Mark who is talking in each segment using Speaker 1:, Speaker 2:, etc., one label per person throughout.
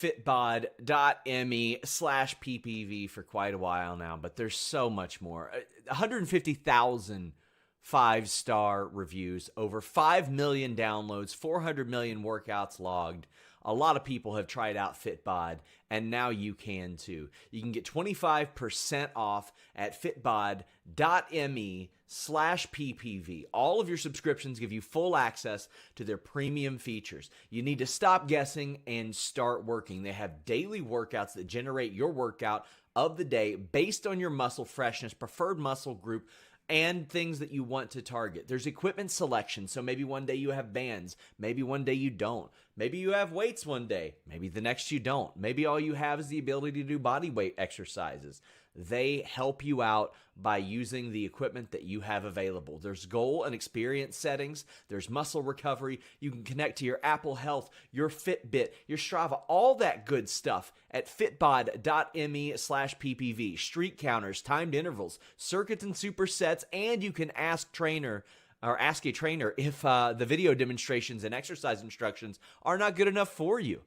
Speaker 1: Fitbod.me/PPV for quite a while now, but there's so much more. 150,000 5-star reviews, over 5 million downloads, 400 million workouts logged. A lot of people have tried out Fitbod, and now you can too. You can get 25% off at fitbod.me/PPV. All of your subscriptions give you full access to their premium features. You need to stop guessing and start working. They have daily workouts that generate your workout of the day based on your muscle freshness, preferred muscle group, and things that you want to target. There's equipment selection, so maybe one day you have bands, maybe one day you don't. Maybe you have weights one day, maybe the next you don't. Maybe all you have is the ability to do body weight exercises. They help you out by using the equipment that you have available. There's goal and experience settings. There's muscle recovery. You can connect to your Apple Health, your Fitbit, your Strava, all that good stuff at fitbod.me/PPV. Street counters, timed intervals, circuits and supersets, and you can ask a trainer if the video demonstrations and exercise instructions are not good enough for you.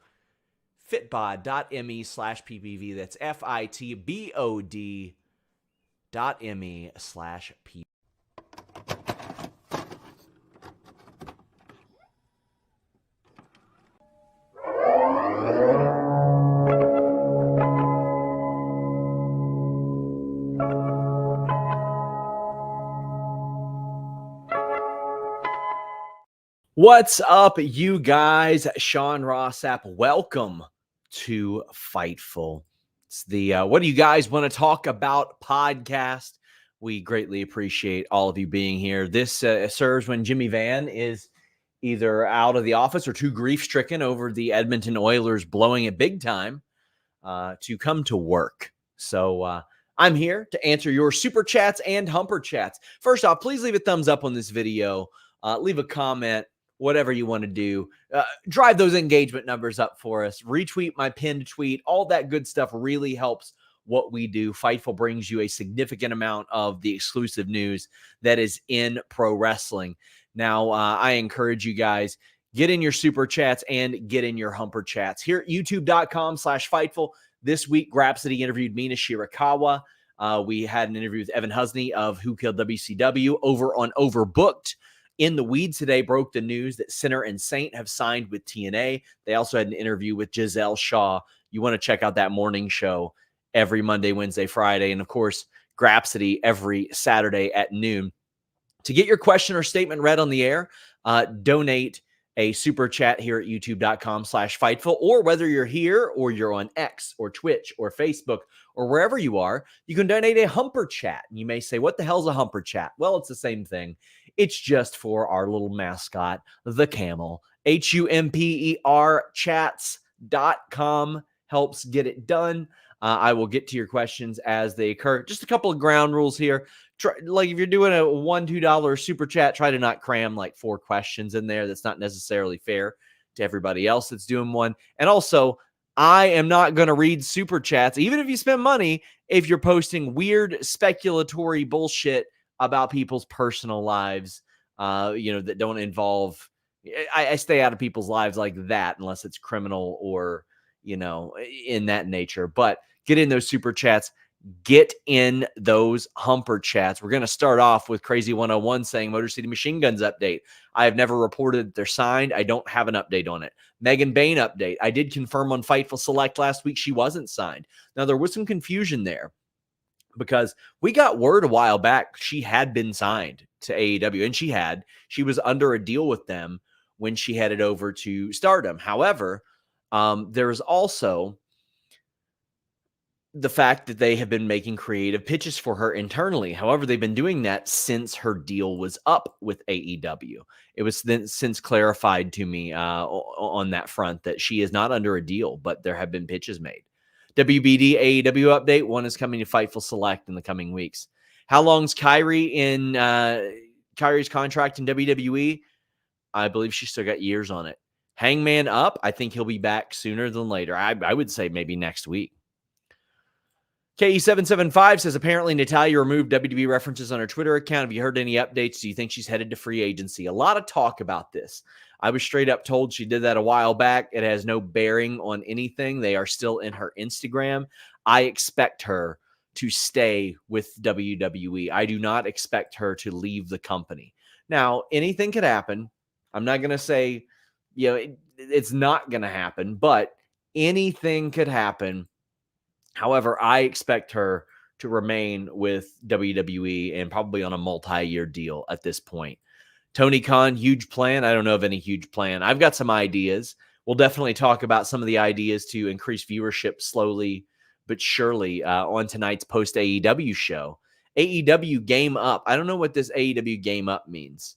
Speaker 1: Fitbod.me/PPV. That's FITBOD.me/PPV. What's up, you guys? Sean Ross Sapp. Welcome to Fightful. It's the What Do You Guys Want to Talk About podcast. We greatly appreciate all of you being here. This serves when Jimmy Van is either out of the office or too grief-stricken over the Edmonton Oilers blowing it big time to come to work. So I'm here to answer your super chats and humper chats. First off, please leave a thumbs up on this video. Leave a comment. Whatever you want to do, drive those engagement numbers up for us. Retweet my pinned tweet. All that good stuff really helps what we do. Fightful brings you a significant amount of the exclusive news that is in pro wrestling. Now, I encourage you guys, get in your super chats and get in your humper chats. Here at youtube.com/Fightful, this week, Grapsody interviewed Mina Shirakawa. We had an interview with Evan Husney of Who Killed WCW over on Overbooked. In the Weeds today broke the news that Sinner and Saint have signed with TNA. They also had an interview with Giselle Shaw. You want to check out that morning show every Monday, Wednesday, Friday, and of course, Grapsody every Saturday at noon. To get your question or statement read on the air, donate a super chat here at youtube.com/Fightful, or whether you're here or you're on X or Twitch or Facebook or wherever you are, you can donate a humper chat. And you may say, what the hell's a humper chat? Well, it's the same thing. It's just for our little mascot, the camel. HUMPER chats.com helps get it done. I will get to your questions as they occur. Just a couple of ground rules here. Like if you're doing a $1, $2 super chat, try to not cram like 4 questions in there. That's not necessarily fair to everybody else that's doing one. And also, I am not going to read super chats, even if you spend money, if you're posting weird speculatory bullshit about people's personal lives, that don't involve. I stay out of people's lives like that unless it's criminal or, in that nature. But get in those super chats. Get in those humper chats. We're going to start off with Crazy 101 saying Motor City Machine Guns update. I have never reported that they're signed. I don't have an update on it. Megan Bain update. I did confirm on Fightful Select last week she wasn't signed. Now, there was some confusion there because we got word a while back she had been signed to AEW, and she was under a deal with them when she headed over to Stardom. However, there is also the fact that they have been making creative pitches for her internally. However, they've been doing that since her deal was up with AEW. It was then since clarified to me on that front that she is not under a deal, but there have been pitches made. WBD AEW update. One is coming to Fightful Select in the coming weeks. How long's Kyrie's contract in WWE? I believe she's still got years on it. Hangman up. I think he'll be back sooner than later. I would say maybe next week. KE775 says, apparently Natalya removed WWE references on her Twitter account. Have you heard any updates? Do you think she's headed to free agency? A lot of talk about this. I was straight up told she did that a while back. It has no bearing on anything. They are still in her Instagram. I expect her to stay with WWE. I do not expect her to leave the company. Now, anything could happen. I'm not going to say, it's not going to happen, but anything could happen. However, I expect her to remain with WWE and probably on a multi-year deal at this point. Tony Khan, huge plan. I don't know of any huge plan. I've got some ideas. We'll definitely talk about some of the ideas to increase viewership slowly but surely on tonight's post AEW show. AEW Game Up. I don't know what this AEW Game Up means.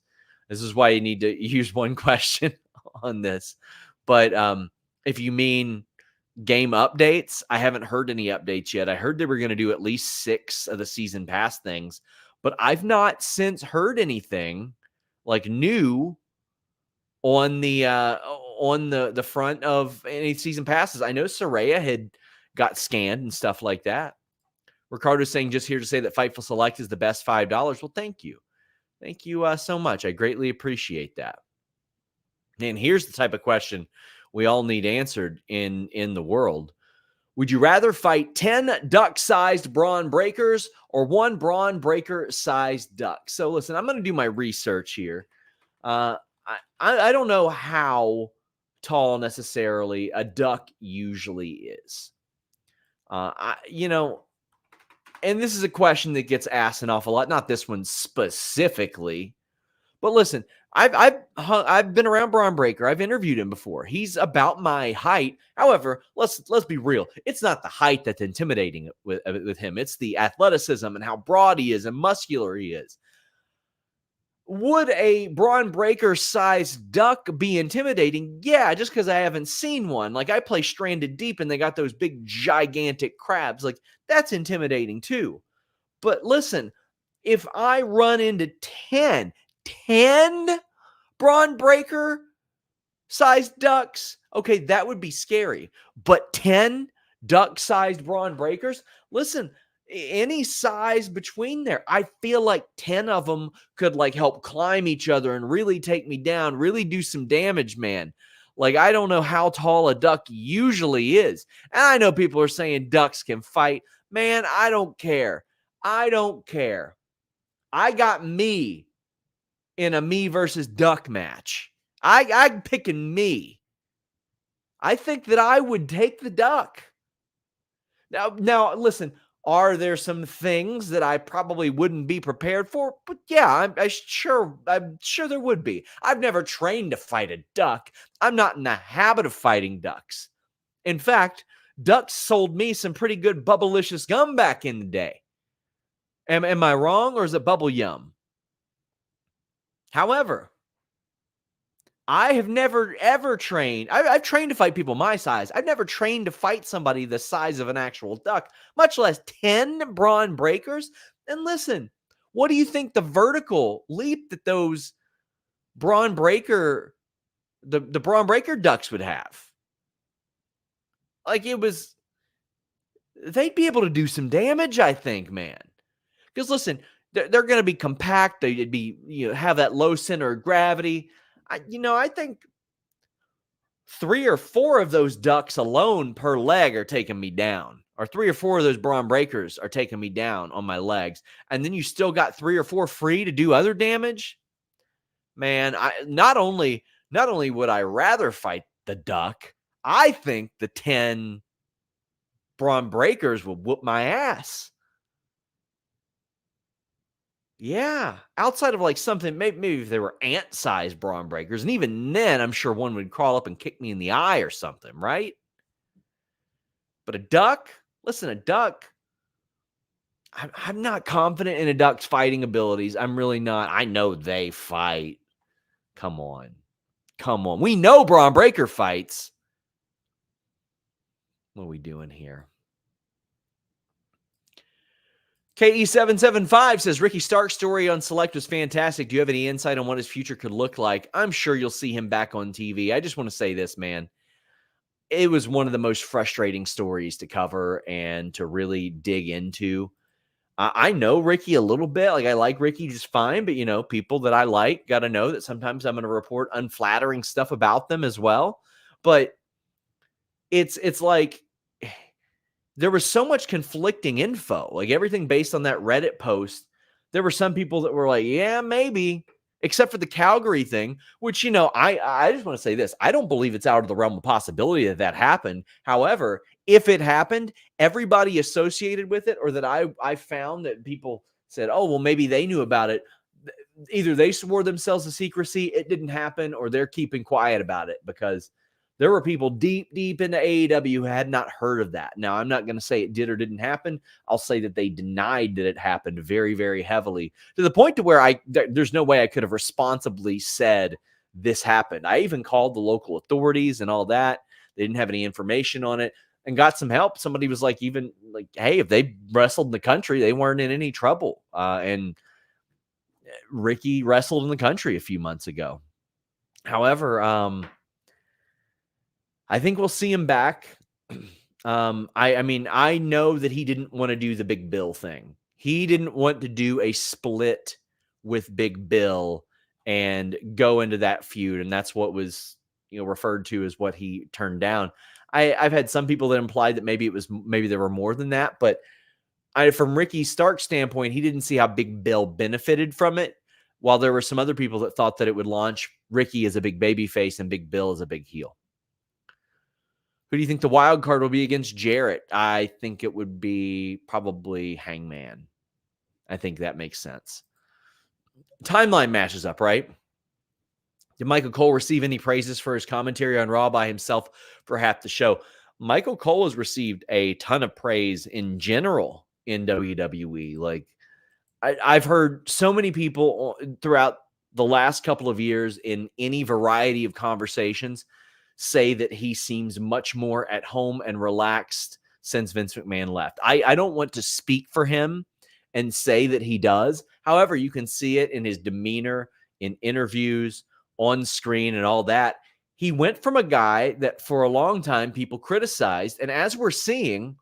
Speaker 1: This is why you need to use one question on this. But if you mean game updates, I haven't heard any updates yet. I heard they were going to do at least 6 of the season pass things, but I've not since heard anything like new on the front of any season passes. I know Saraya had got scanned and stuff like that. Ricardo's saying, just here to say that Fightful Select is the best $5. Well, thank you. Thank you so much. I greatly appreciate that. And here's the type of question we all need answered in the world. Would you rather fight 10 duck-sized Braun Breakers or 1 Braun Breaker-sized duck? So listen, I'm going to do my research here. I don't know how tall necessarily a duck usually is. And this is a question that gets asked an awful lot. Not this one specifically, but listen, I've been around Braun Breaker. I've interviewed him before. He's about my height. However, let's be real. It's not the height that's intimidating with him. It's the athleticism and how broad he is and muscular he is. Would a Braun Breaker-sized duck be intimidating? Yeah, just because I haven't seen one. Like, I play Stranded Deep, and they got those big, gigantic crabs. Like, that's intimidating, too. But listen, if I run into 10 Braun Breaker-sized ducks, okay, that would be scary. But 10 duck-sized Braun Breakers? Listen, any size between there, I feel like 10 of them could like help climb each other and really take me down, really do some damage, man. Like, I don't know how tall a duck usually is. And I know people are saying ducks can fight. Man, I don't care. I got me in a me versus duck match. I'm picking me. I think that I would take the duck. Now listen, are there some things that I probably wouldn't be prepared for? But yeah, I'm sure there would be. I've never trained to fight a duck. I'm not in the habit of fighting ducks. In fact, ducks sold me some pretty good Bubblicious gum back in the day. Am I wrong, or is it Bubble Yum? However, I have never, ever trained. I've trained to fight people my size. I've never trained to fight somebody the size of an actual duck, much less 10 Braun Breakers. And listen, what do you think the vertical leap that those Braun Breaker, the Braun Breaker ducks would have? Like, they'd be able to do some damage, I think, man. Because listen, they're going to be compact. They'd be, have that low center of gravity. I think 3 or 4 of those ducks alone per leg are taking me down, or 3 or 4 of those Braun Breakers are taking me down on my legs. And then you still got 3 or 4 free to do other damage. Man, not only would I rather fight the duck, I think the 10 Braun Breakers will whoop my ass. Yeah, outside of like something, maybe if they were ant-sized Braun Breakers, and even then, I'm sure one would crawl up and kick me in the eye or something, right? But a duck, listen, a duck, I'm not confident in a duck's fighting abilities. I'm really not. I know they fight. Come on. We know Braun Breaker fights. What are we doing here? KE775 says, Ricky Stark's story on Select was fantastic. Do you have any insight on what his future could look like? I'm sure you'll see him back on TV. I just want to say this, man. It was one of the most frustrating stories to cover and to really dig into. I know Ricky a little bit. Like, I like Ricky just fine, but, people that I like got to know that sometimes I'm going to report unflattering stuff about them as well. But it's like there was so much conflicting info, like everything based on that Reddit post. There were some people that were like, yeah, maybe, except for the Calgary thing, which, I just want to say this. I don't believe it's out of the realm of possibility that happened. However, if it happened, everybody associated with it, or that I found that people said, oh, well, maybe they knew about it. Either they swore themselves to secrecy, it didn't happen, or they're keeping quiet about it, because there were people deep into AEW who had not heard of that. Now, I'm not going to say it did or didn't happen. I'll say that they denied that it happened very, very heavily, to the point to where there's no way I could have responsibly said this happened. I even called the local authorities and all that. They didn't have any information on it, and got some help. Somebody was like, even like, hey, if they wrestled in the country, they weren't in any trouble. And Ricky wrestled in the country a few months ago. However, I think we'll see him back. I mean, I know that he didn't want to do the Big Bill thing. He didn't want to do a split with Big Bill and go into that feud, and that's what was, referred to as what he turned down. I've had some people that implied that maybe there were more than that, but from Ricky Stark's standpoint, he didn't see how Big Bill benefited from it, while there were some other people that thought that it would launch Ricky as a big baby face and Big Bill as a big heel. Who do you think the wild card will be against Jarrett? I think it would be probably Hangman. I think that makes sense. Timeline matches up, right? Did Michael Cole receive any praises for his commentary on Raw by himself for half the show? Michael Cole has received a ton of praise in general in WWE. Like, I've heard so many people throughout the last couple of years in any variety of conversations say that he seems much more at home and relaxed since Vince McMahon left. I don't want to speak for him and say that he does. However, you can see it in his demeanor, in interviews, on screen, and all that. He went from a guy that for a long time people criticized, and as we're seeing,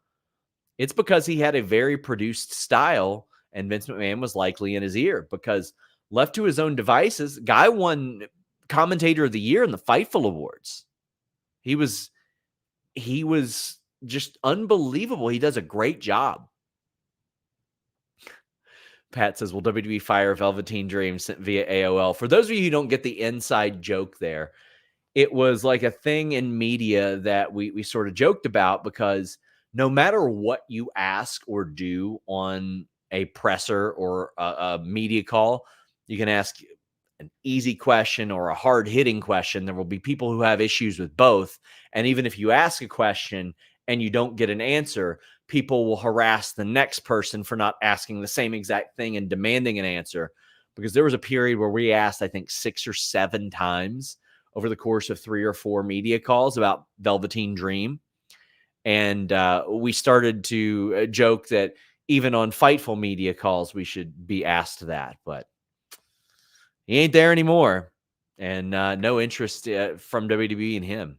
Speaker 1: it's because he had a very produced style, and Vince McMahon was likely in his ear, because left to his own devices, guy won Commentator of the Year in the Fightful Awards. He was just unbelievable. He does a great job. Pat says, will WWE fire Velveteen Dream sent via AOL? For those of you who don't get the inside joke there, it was like a thing in media that we sort of joked about, because no matter what you ask or do on a presser or a media call, you can ask an easy question or a hard-hitting question. There will be people who have issues with both. And even if you ask a question and you don't get an answer, people will harass the next person for not asking the same exact thing and demanding an answer. Because there was a period where we asked, I think, 6 or 7 times over the course of 3 or 4 media calls about Velveteen Dream. And we started to joke that even on Fightful media calls, we should be asked that. But he ain't there anymore. And no interest from WWE in him.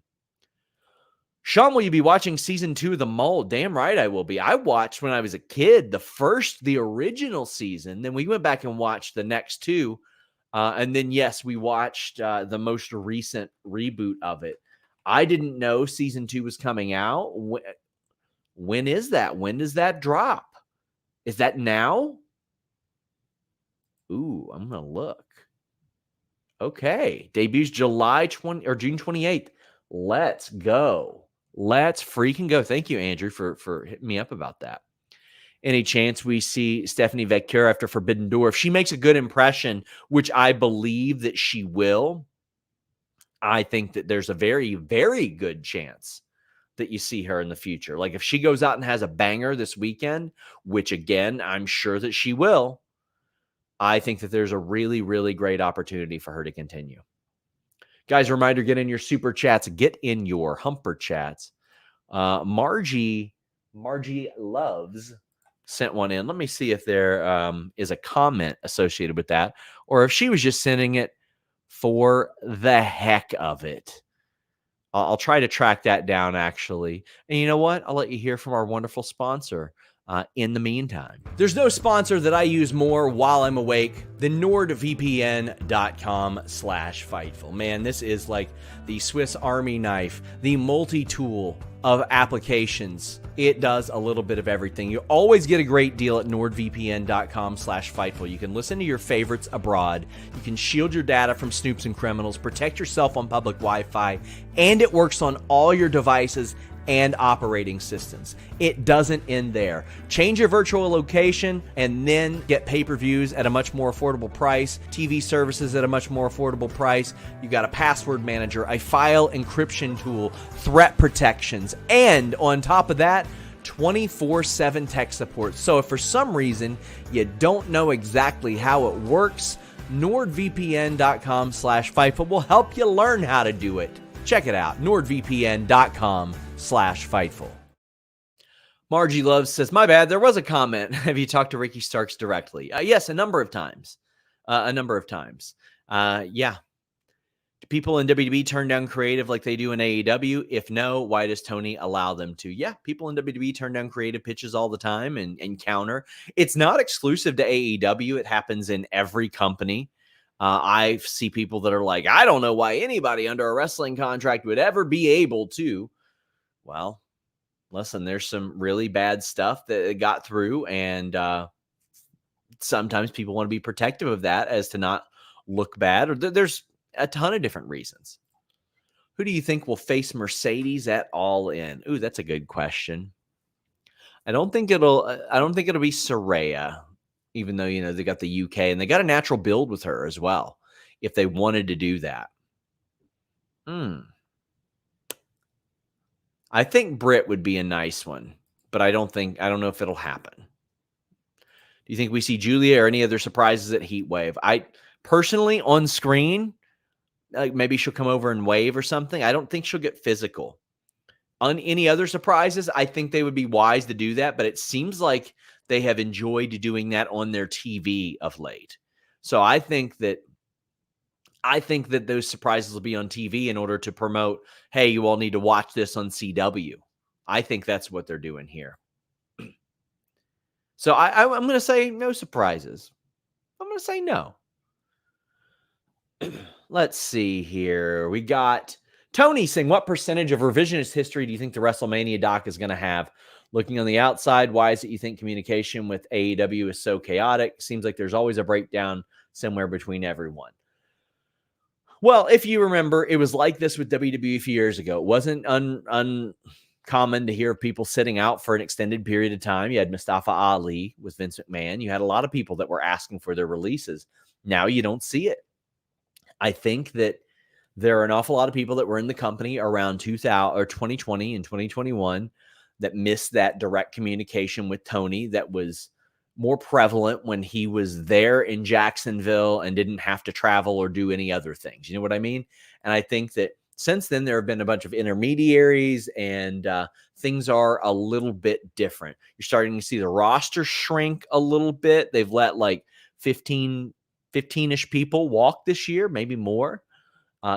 Speaker 1: Sean, will you be watching season 2 of The Mole? Damn right I will be. I watched when I was a kid, the original season. Then we went back and watched the next 2. And then, yes, we watched the most recent reboot of it. I didn't know season 2 was coming out. When is that? When does that drop? Is that now? Ooh, I'm going to look. Okay. Debuts July 20 or June 28th. Let's go. Let's freaking go. Thank you, Andrew, for hitting me up about that. Any chance we see Stephanie Vecchio after Forbidden Door? If she makes a good impression, which I believe that she will, I think that there's a very, very good chance that you see her in the future. Like if she goes out and has a banger this weekend, which again, I'm sure that she will, I think that there's a really, really great opportunity for her to continue. Guys, reminder, get in your super chats, get in your humper chats. Margie Loves sent one in. Let me see if there is a comment associated with that, or if she was just sending it for the heck of it. I'll try to track that down, actually. And you know what? I'll let you hear from our wonderful sponsor. in the meantime. There's no sponsor that I use more while I'm awake than NordVPN.com/Fightful. Man, this is like the Swiss Army knife, the multi-tool of applications. It does a little bit of everything. You always get a great deal at NordVPN.com/Fightful. You can listen to your favorites abroad. You can shield your data from snoops and criminals, protect yourself on public Wi-Fi, and it works on all your devices and operating systems. It doesn't end there. Change your virtual location and then get pay-per-views at a much more affordable price, TV services at a much more affordable price. You got a password manager, a file encryption tool, threat protections, and on top of that, 24/7 tech support. So if for some reason you don't know exactly how it works, NordVPN.com/Fightful will help you learn how to do it. Check it out, NordVPN.com/Fightful. Margie Loves says, my bad, there was a comment. Have you talked to Ricky Starks directly? Yes, a number of times. Yeah. Do people in WWE turn down creative like they do in AEW? If no, why does Tony allow them to? Yeah, people in WWE turn down creative pitches all the time and counter. It's not exclusive to AEW. It happens in every company. I see people that are like, I don't know why anybody under a wrestling contract would ever be able to. Well, listen, there's some really bad stuff that got through, and sometimes people want to be protective of that as to not look bad, or there's a ton of different reasons. Who do you think will face Mercedes at All In? Ooh, that's a good question. I don't think it'll be Saraya, even though, they got the UK and they got a natural build with her as well, if they wanted to do that. I think Britt would be a nice one, but I don't know if it'll happen. Do you think we see Julia or any other surprises at Heat Wave? I personally, on screen, like maybe she'll come over and wave or something. I don't think she'll get physical. On any other surprises, I think they would be wise to do that, but it seems like they have enjoyed doing that on their TV of late. So I think that those surprises will be on TV in order to promote, hey, you all need to watch this on CW. I think that's what they're doing here. So I'm going to say no surprises. I'm going to say no. Let's see here. We got Tony saying, what percentage of revisionist history do you think the WrestleMania doc is going to have? Looking on the outside, why is it you think communication with AEW is so chaotic? Seems like there's always a breakdown somewhere between everyone. Well, if you remember, it was like this with WWE a few years ago. It wasn't uncommon to hear people sitting out for an extended period of time. You had Mustafa Ali with Vince McMahon. You had a lot of people that were asking for their releases. Now you don't see it. I think that there are an awful lot of people that were in the company around 2020 and 2021 that missed that direct communication with Tony that was more prevalent when he was there in Jacksonville and didn't have to travel or do any other things. You know what I mean? And I think that since then, there have been a bunch of intermediaries and things are a little bit different. You're starting to see the roster shrink a little bit. They've let like 15-ish people walk this year, maybe more.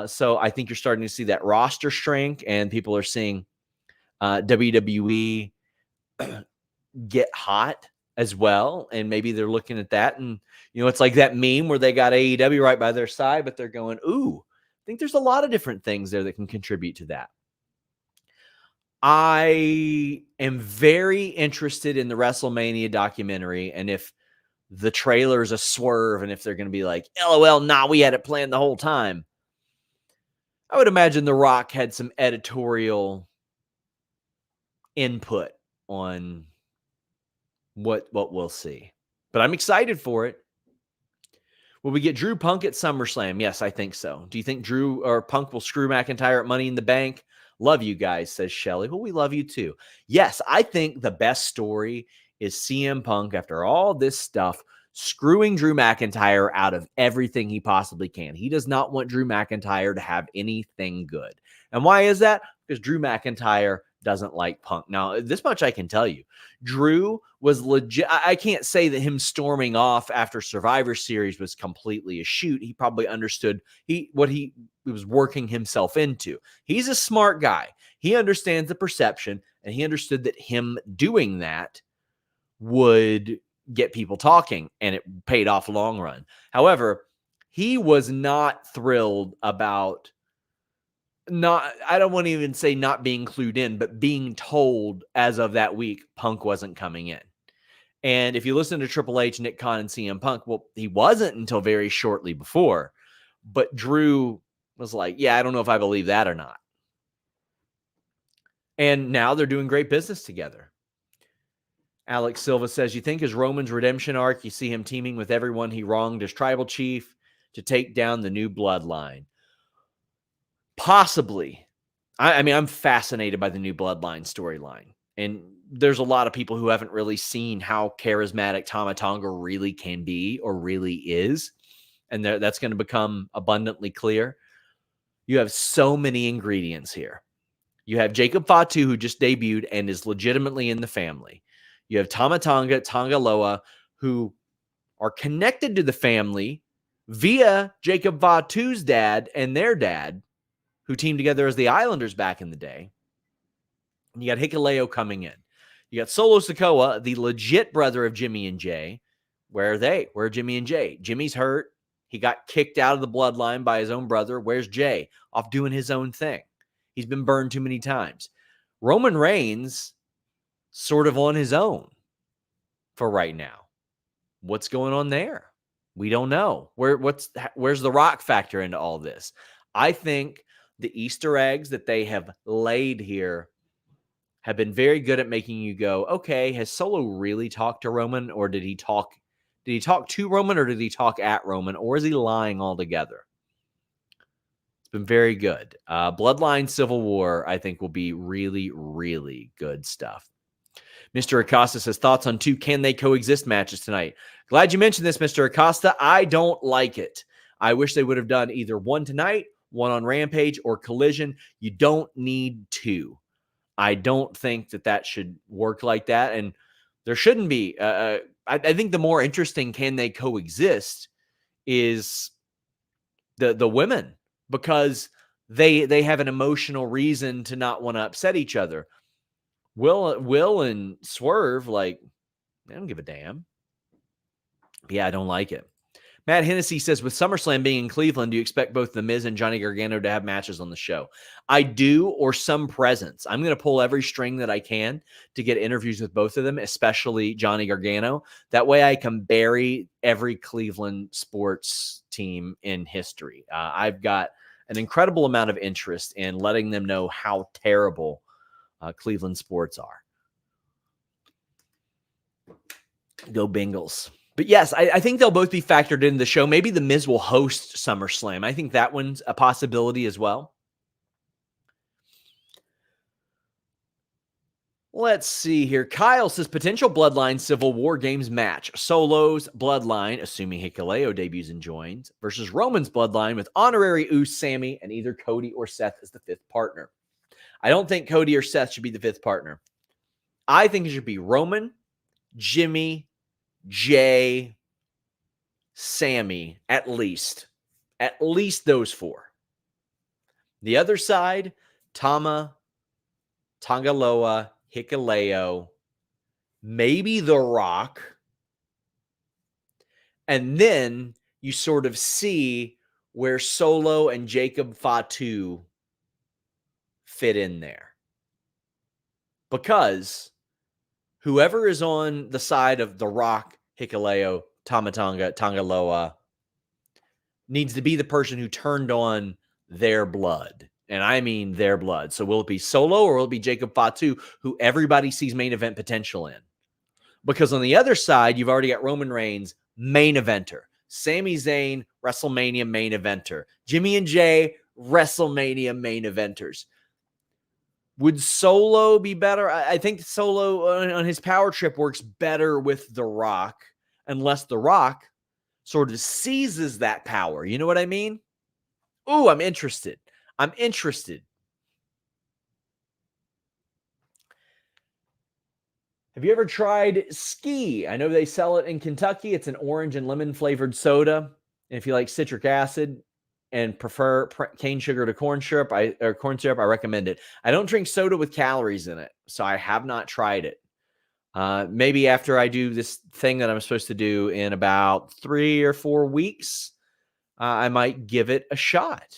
Speaker 1: So I think you're starting to see that roster shrink, and people are seeing WWE get hot as well. And maybe they're looking at that, and it's like that meme where they got AEW right by their side, but they're going, ooh, I think there's a lot of different things there that can contribute to that. I am very interested in the WrestleMania documentary, and if the trailer is a swerve, and if they're going to be like, LOL, nah, we had it planned the whole time. I would imagine The Rock had some editorial input on what we'll see. But I'm excited for it. Will we get Drew Punk at SummerSlam? Yes, I think so. Do you think Drew or Punk will screw McIntyre at Money in the Bank? Love you guys, says Shelly. Well, we love you too. Yes, I think the best story is CM Punk, after all this stuff, screwing Drew McIntyre out of everything he possibly can. He does not want Drew McIntyre to have anything good. And why is that? Because Drew McIntyre doesn't like Punk. Now, this much I can tell you. Drew was legit. I can't say that him storming off after Survivor Series was completely a shoot. He probably understood what he was working himself into. He's a smart guy. He understands the perception, and he understood that him doing that would get people talking, and it paid off long run. However, he was not thrilled about I don't want to even say not being clued in, but being told as of that week, Punk wasn't coming in. And if you listen to Triple H, Nick Khan, and CM Punk, well, he wasn't until very shortly before. But Drew was like, yeah, I don't know if I believe that or not. And now they're doing great business together. Alex Silva says, you think his Roman's redemption arc, you see him teaming with everyone he wronged as tribal chief to take down the new bloodline? Possibly. I mean, I'm fascinated by the new bloodline storyline. And there's a lot of people who haven't really seen how charismatic Tama Tonga really can be or really is. And that's going to become abundantly clear. You have so many ingredients here. You have Jacob Fatu, who just debuted and is legitimately in the family. You have Tama Tonga, Tonga Loa, who are connected to the family via Jacob Fatu's dad and their dad, who teamed together as the Islanders back in the day. And you got Hikuleo coming in. You got Solo Sikoa, the legit brother of Jimmy and Jay. Where are they? Where are Jimmy and Jay? Jimmy's hurt. He got kicked out of the bloodline by his own brother. Where's Jay? Off doing his own thing. He's been burned too many times. Roman Reigns sort of on his own for right now. What's going on there? We don't know. Where's the Rock factor into all this? I think the Easter eggs that they have laid here have been very good at making you go, okay, has Solo really talked to Roman, or did he talk to Roman, or did he talk at Roman, or is he lying altogether? It's been very good. Bloodline Civil War, I think, will be really, really good stuff. Mr. Acosta says, thoughts on 2 can they coexist matches tonight? Glad you mentioned this, Mr. Acosta. I don't like it. I wish they would have done either one tonight, one on Rampage, or Collision. You don't need 2. I don't think that should work like that. And there shouldn't be. I think the more interesting can they coexist is the women, because they have an emotional reason to not want to upset each other. Will and Swerve, like, they don't give a damn. Yeah, I don't like it. Matt Hennessy says, with SummerSlam being in Cleveland, do you expect both The Miz and Johnny Gargano to have matches on the show? I do, or some presence. I'm going to pull every string that I can to get interviews with both of them, especially Johnny Gargano. That way I can bury every Cleveland sports team in history. I've got an incredible amount of interest in letting them know how terrible Cleveland sports are. Go Bengals. But yes, I think they'll both be factored into the show. Maybe The Miz will host SummerSlam. I think that one's a possibility as well. Let's see here. Kyle says, potential Bloodline Civil War Games match. Solo's Bloodline, assuming Hikuleo debuts and joins, versus Roman's Bloodline with honorary Uce, Sammy, and either Cody or Seth as the 5th partner. I don't think Cody or Seth should be the 5th partner. I think it should be Roman, Jimmy, Jay, Sammy, at least those 4. The other side, Tama, Tonga Loa, Hikuleo, maybe The Rock. And then you sort of see where Solo and Jacob Fatu fit in there. Because whoever is on the side of The Rock, Hikuleo, Tama Tonga, Tonga Loa needs to be the person who turned on their blood. And I mean their blood. So will it be Solo or will it be Jacob Fatu, who everybody sees main event potential in? Because on the other side, you've already got Roman Reigns, main eventer. Sami Zayn, WrestleMania main eventer. Jimmy and Jay, WrestleMania main eventers. Would Solo be better? I think Solo on his power trip works better with The Rock, unless The Rock sort of seizes that power. You know what I mean? Ooh, I'm interested. Have you ever tried Ski? I know they sell it in Kentucky. It's an orange and lemon flavored soda. And if you like citric acid and prefer cane sugar to corn syrup, I recommend it. I don't drink soda with calories in it, so I have not tried it. Maybe after I do this thing that I'm supposed to do in about 3 or 4 weeks, I might give it a shot.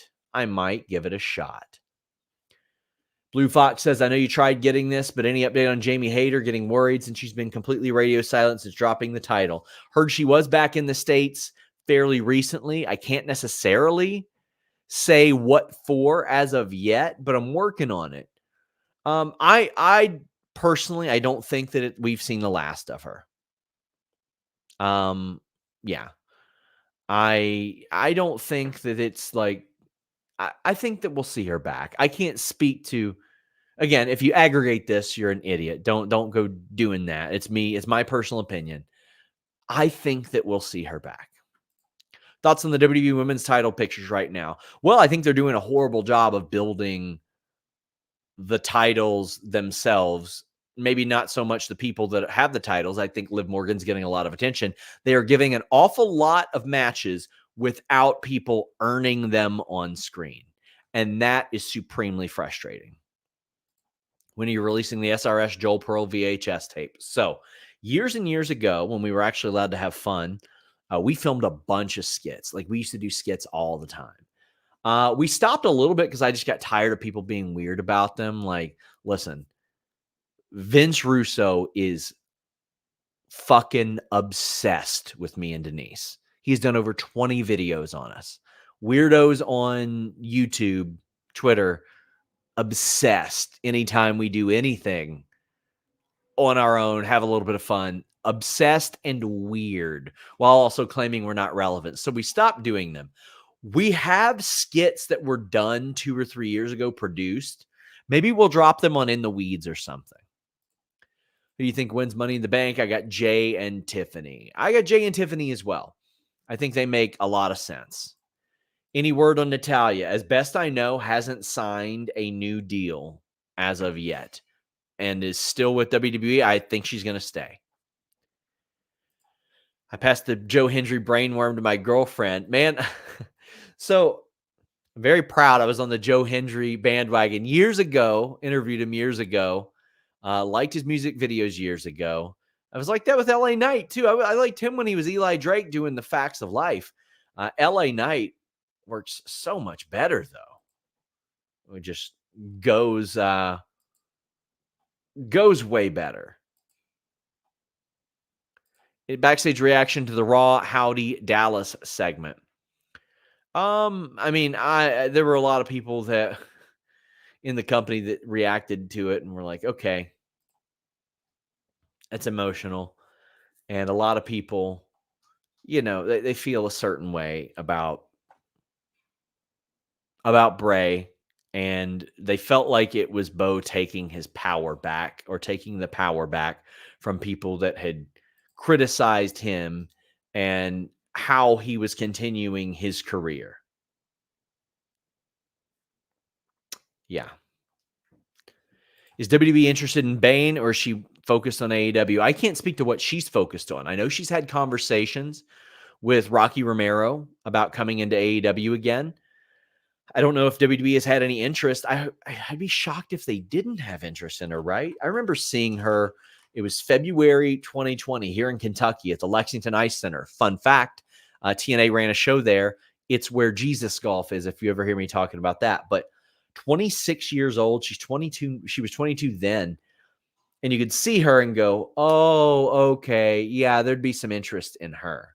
Speaker 1: Blue Fox says, I know you tried getting this, but any update on Jamie Hayter? Getting worried since she's been completely radio silent since dropping the title. Heard she was back in the States fairly recently. I can't necessarily say what for as of yet, but I'm working on it. I personally, I don't think that we've seen the last of her. Yeah. I don't think that it's like, I think that we'll see her back. I can't speak to, again, if you aggregate this, you're an idiot. Don't go doing that. It's me. It's my personal opinion. I think that we'll see her back. Thoughts on the WWE Women's title pictures right now? Well, I think they're doing a horrible job of building the titles themselves. Maybe not so much the people that have the titles. I think Liv Morgan's getting a lot of attention. They are giving an awful lot of matches without people earning them on screen. And that is supremely frustrating when you're releasing the SRS Joel Pearl VHS tape. So years and years ago, when we were actually allowed to have fun, we filmed a bunch of skits. Like we used to do skits all the time. We stopped a little bit because I just got tired of people being weird about them. Like, listen, Vince Russo is fucking obsessed with me and Denise. He's done over 20 videos on us. Weirdos on YouTube, Twitter, obsessed anytime we do anything on our own, have a little bit of fun, obsessed and weird, while also claiming we're not relevant. So we stopped doing them. We have skits that were done 2 or 3 years ago, produced. Maybe we'll drop them on In the Weeds or something. Who do you think wins Money in the Bank? I got Jay and Tiffany. I got Jay and Tiffany as well. I think they make a lot of sense. Any word on Natalya? As best I know, hasn't signed a new deal as of yet and is still with WWE. I think she's going to stay. I passed the Joe Hendry brainworm to my girlfriend. Man, so I'm very proud. I was on the Joe Hendry bandwagon years ago, interviewed him years ago, liked his music videos years ago. I was like that with LA Knight too. I liked him when he was Eli Drake doing the Facts of Life. LA Knight works so much better though. It just goes way better. Backstage reaction to the Raw Howdy Dallas segment. I mean, there were a lot of people that in the company that reacted to it and were like, okay, it's emotional. And a lot of people, you know, they feel a certain way about Bray, and they felt like it was Bo taking his power back, or taking the power back from people that had criticized him and how he was continuing his career. Yeah. Is WWE interested in Bane, or is she focused on AEW? I can't speak to what she's focused on. I know she's had conversations with Rocky Romero about coming into AEW again. I don't know if WWE has had any interest. I'd be shocked if they didn't have interest in her, right? I remember seeing her. It was February 2020 here in Kentucky at the Lexington Ice Center. Fun fact, TNA ran a show there. It's where Jesus Golf is, if you ever hear me talking about that. But 26 years old. She's 22. She was 22 then. And you could see her and go, oh, okay. Yeah, there'd be some interest in her.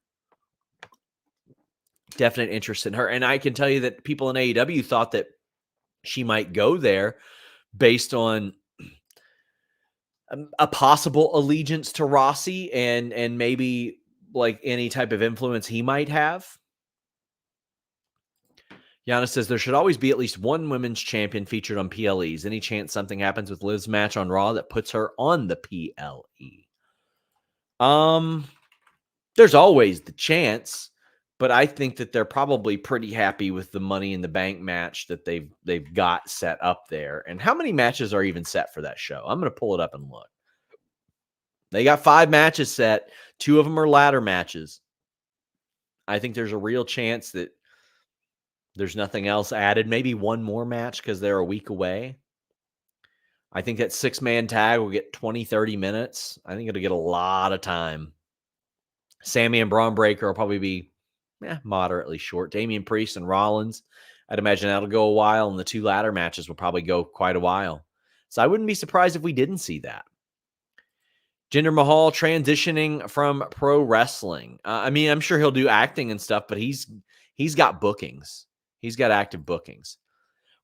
Speaker 1: Definite interest in her. And I can tell you that people in AEW thought that she might go there based on a possible allegiance to Rossi and maybe like any type of influence he might have. Giannis says there should always be at least one women's champion featured on PLEs. Any chance something happens with Liv's match on Raw that puts her on the PLE? There's always the chance, but I think that they're probably pretty happy with the Money in the Bank match that they've got set up there. And how many matches are even set for that show? I'm going to pull it up and look. They got 5 matches set. 2 of them are ladder matches. I think there's a real chance that there's nothing else added. Maybe one more match because they're a week away. I think that 6-man tag will get 20, 30 minutes. I think it'll get a lot of time. Sammy and Braun Breaker will probably be moderately short. Damian Priest and Rollins, I'd imagine that'll go a while, and the 2 ladder matches will probably go quite a while. So I wouldn't be surprised if we didn't see that. Jinder Mahal transitioning from pro wrestling. I mean, I'm sure he'll do acting and stuff, but he's got bookings. He's got active bookings.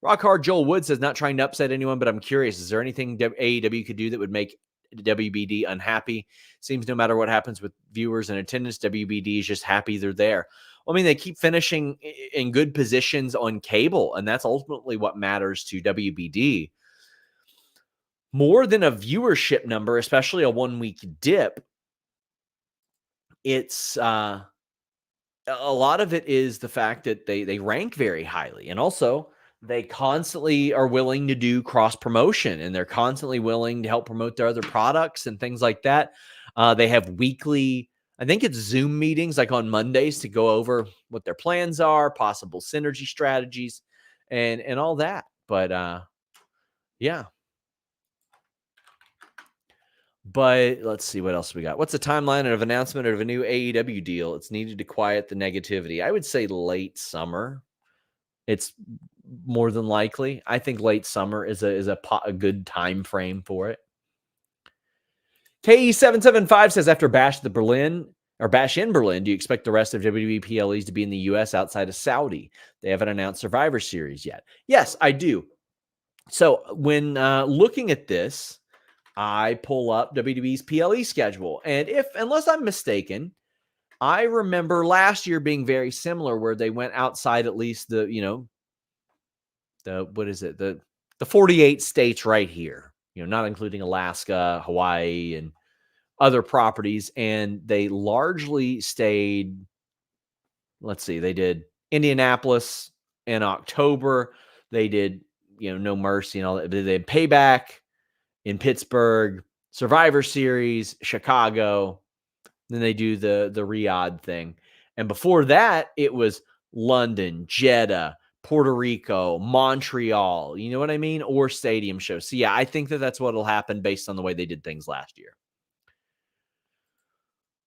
Speaker 1: Rock Hard Joel Wood says, not trying to upset anyone, but I'm curious, is there anything AEW could do that would make WBD unhappy? Seems no matter what happens with viewers and attendance, WBD is just happy they're there. Well, I mean, they keep finishing in good positions on cable, and that's ultimately what matters to WBD. More than a viewership number, especially a 1-week dip, it's a lot of it is the fact that they rank very highly, and also they constantly are willing to do cross promotion, and they're constantly willing to help promote their other products and things like that. They have weekly, I think it's Zoom meetings like on Mondays to go over what their plans are, possible synergy strategies, and all that. But yeah. But let's see what else we got. What's the timeline of announcement of a new AEW deal? It's needed to quiet the negativity. I would say late summer. It's more than likely. I think late summer is a good time frame for it. KE775 says, after Bash in Berlin, do you expect the rest of WWE PLEs to be in the US outside of Saudi? They haven't announced Survivor Series yet. Yes, I do. So when looking at this, I pull up WWE's PLE schedule. And unless I'm mistaken, I remember last year being very similar, where they went outside at least the 48 states right here, not including Alaska, Hawaii, and other properties. And they largely stayed, let's see, they did Indianapolis in October. They did, No Mercy and all that. They did Payback in Pittsburgh, Survivor Series, Chicago. Then they do the Riyadh thing. And before that, it was London, Jeddah, Puerto Rico, Montreal, you know what I mean? Or stadium shows. So yeah, I think that's what will happen based on the way they did things last year.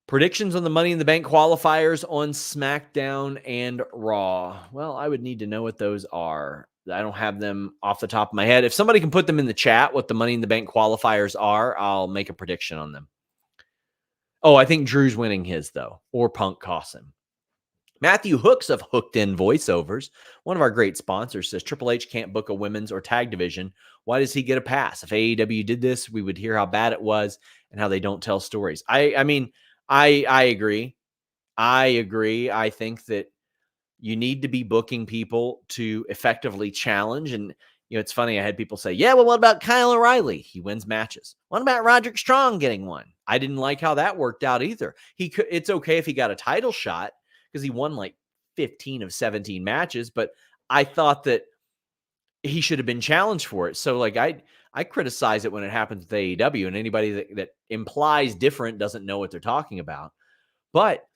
Speaker 1: Predictions on the Money in the Bank qualifiers on SmackDown and Raw. Well, I would need to know what those are. I don't have them off the top of my head. If somebody can put them in the chat, what the Money in the Bank qualifiers are, I'll make a prediction on them. Oh, I think Drew's winning his, though, or Punk costs him. Matthew Hooks of Hooked In Voiceovers, one of our great sponsors, says Triple H can't book a women's or tag division. Why does he get a pass? If AEW did this, we would hear how bad it was and how they don't tell stories. I mean, I agree. I think that you need to be booking people to effectively challenge. And, it's funny. I had people say, yeah, well, what about Kyle O'Reilly? He wins matches. What about Roderick Strong getting one? I didn't like how that worked out either. It's okay if he got a title shot because he won like 15 of 17 matches, but I thought that he should have been challenged for it. So like I criticize it when it happens with AEW, and anybody that implies different doesn't know what they're talking about. But